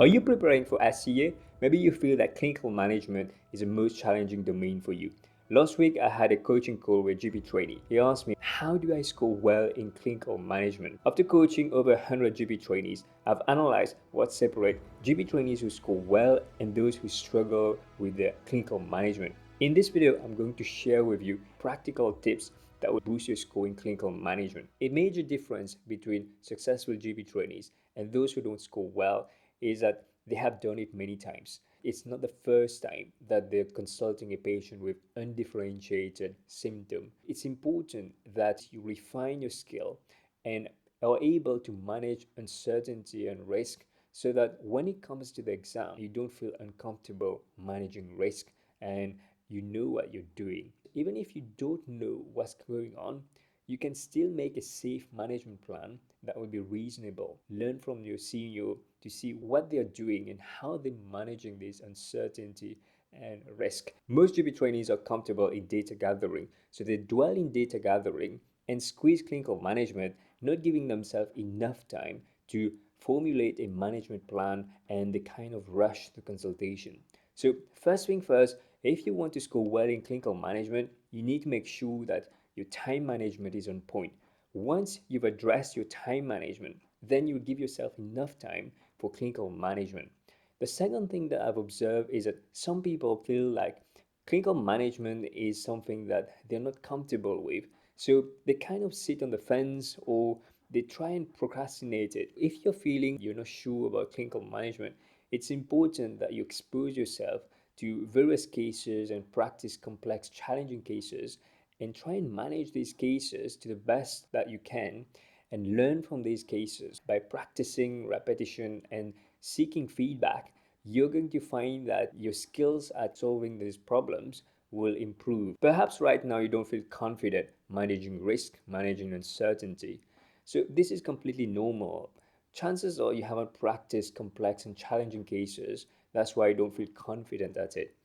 Are you preparing for SCA? Maybe you feel that clinical management is the most challenging domain for you. Last week, I had a coaching call with GP Trainee. He asked me, how do I score well in clinical management? After coaching over 100 GP trainees, I've analyzed what separates GP trainees who score well and those who struggle with their clinical management. In this video, I'm going to share with you practical tips that will boost your score in clinical management. A major difference between successful GP trainees and those who don't score well is that they have done it many times. It's not the first time that they're consulting a patient with undifferentiated symptom. It's important that you refine your skill and are able to manage uncertainty and risk so that when it comes to the exam, you don't feel uncomfortable managing risk and you know what you're doing. Even if you don't know what's going on, you can still make a safe management plan that will be reasonable. Learn from your senior to see what they're doing and how they're managing this uncertainty and risk. Most GP trainees are comfortable in data gathering, so they dwell in data gathering and squeeze clinical management, not giving themselves enough time to formulate a management plan and the kind of rush to consultation. So first thing first, if you want to score well in clinical management, you need to make sure that your time management is on point. Once you've addressed your time management, then you give yourself enough time for clinical management. The second thing that I've observed is that some people feel like clinical management is something that they're not comfortable with. So they kind of sit on the fence or they try and procrastinate it. If you're feeling you're not sure about clinical management, it's important that you expose yourself to various cases and practice complex, challenging cases and try and manage these cases to the best that you can and learn from these cases. By practicing repetition and seeking feedback, you're going to find that your skills at solving these problems will improve. Perhaps right now you don't feel confident managing risk, managing uncertainty. So this is completely normal. Chances are you haven't practiced complex and challenging cases. That's why you don't feel confident at it.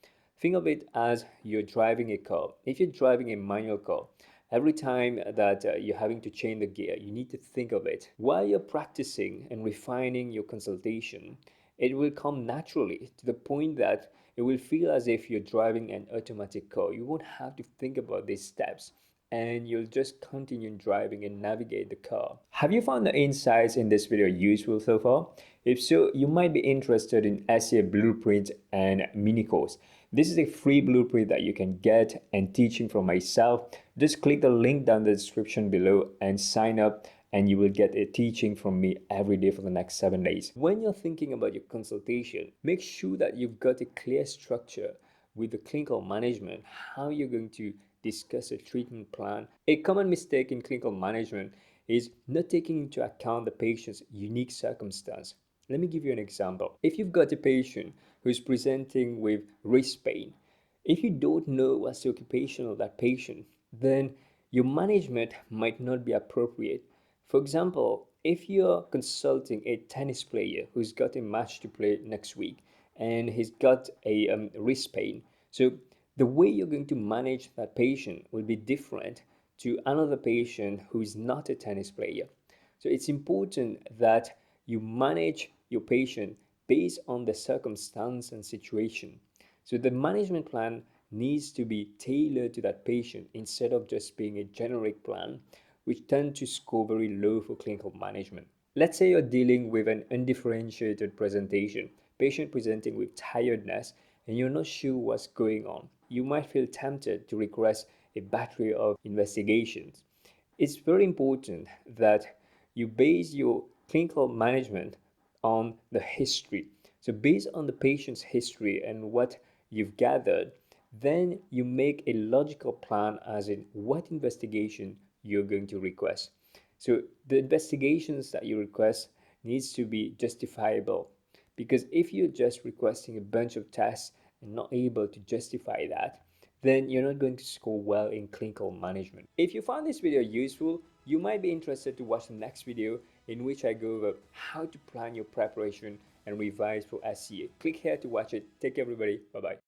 Think of it as you're driving a car. If you're driving a manual car, every time that you're having to change the gear, you need to think of it. While you're practicing and refining your consultation, it will come naturally to the point that it will feel as if you're driving an automatic car. You won't have to think about these steps and you'll just continue driving and navigate the car. Have you found the insights in this video useful so far? If so, you might be interested in SEA Blueprint and mini course. This is a free blueprint that you can get and teaching from myself. Just click the link down in the description below and sign up and you will get a teaching from me every day for the next 7 days. When you're thinking about your consultation, make sure that you've got a clear structure with the clinical management, how you're going to discuss a treatment plan. A common mistake in clinical management is not taking into account the patient's unique circumstance. Let me give you an example. If you've got a patient who's presenting with wrist pain, if you don't know what's the occupation of that patient, then your management might not be appropriate. For example, if you're consulting a tennis player who's got a match to play next week and he's got a wrist pain, so the way you're going to manage that patient will be different to another patient who is not a tennis player. So it's important that you manage your patient based on the circumstance and situation. So the management plan needs to be tailored to that patient instead of just being a generic plan, which tend to score very low for clinical management. Let's say you're dealing with an undifferentiated presentation, patient presenting with tiredness, and you're not sure what's going on. You might feel tempted to request a battery of investigations. It's very important that you base your clinical management on the history. So based on the patient's history and what you've gathered, then you make a logical plan as in what investigation you're going to request. So the investigations that you request needs to be justifiable, because if you're just requesting a bunch of tests and not able to justify that, then you're not going to score well in clinical management. If you found this video useful, you might be interested to watch the next video in which I go over how to plan your preparation and revise for SCA. Click here to watch it. Take care everybody. Bye bye.